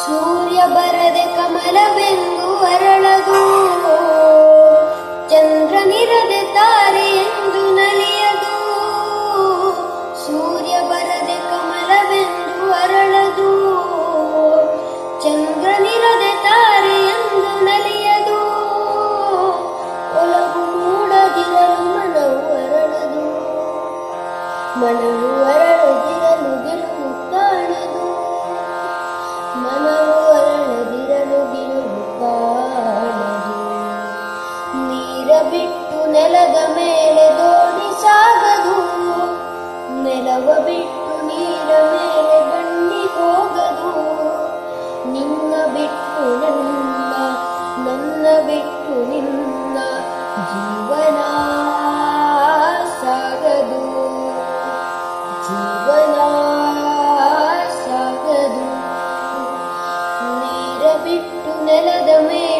ಸೂರ್ಯ ಬರದೆ ಕಮಲವೆಂದು ಅರಳದು, ಚಂದ್ರನಿರದೆ ತಾರೆ ಎಂದು ನಲಿಯದು. ಸೂರ್ಯ ಬರದೆ ಕಮಲವೆಂದು ಅರಳದು, ಚಂದ್ರನಿರದೆ ತಾರೆ ಎಂದು ನಲಿಯದು. ಒಲವು ಮೂಡದಿರಲು ಮನವು ಅರಳದು, ಮನವು ಅರಳದಿರಲು ಗೆಲುವು ಕಾಣದು. ಮನವು ಅರಳದಿರಲು ಗೆಲುವು ಕಾಣದು. ನೀರ ಬಿಟ್ಟು ನೆಲದ ಮೇಲೆ ದೋಣಿ ಸಾಗದು, ನೆಲವ ಬಿಟ್ಟು ನೀರ ಮೇಲೆ ಬಂಡಿ ಹೋಗದು. ನಿನ್ನ ಬಿಟ್ಟು ನನ್ನ, ನನ್ನ ಬಿಟ್ಟು ನಿನ್ನ ಜೀವನ ಸಾಗದು, ಜೀವನ ಸಾಗದು. ನೀರ ಬಿಟ್ಟು ನೆಲದ ಮೇಲೆ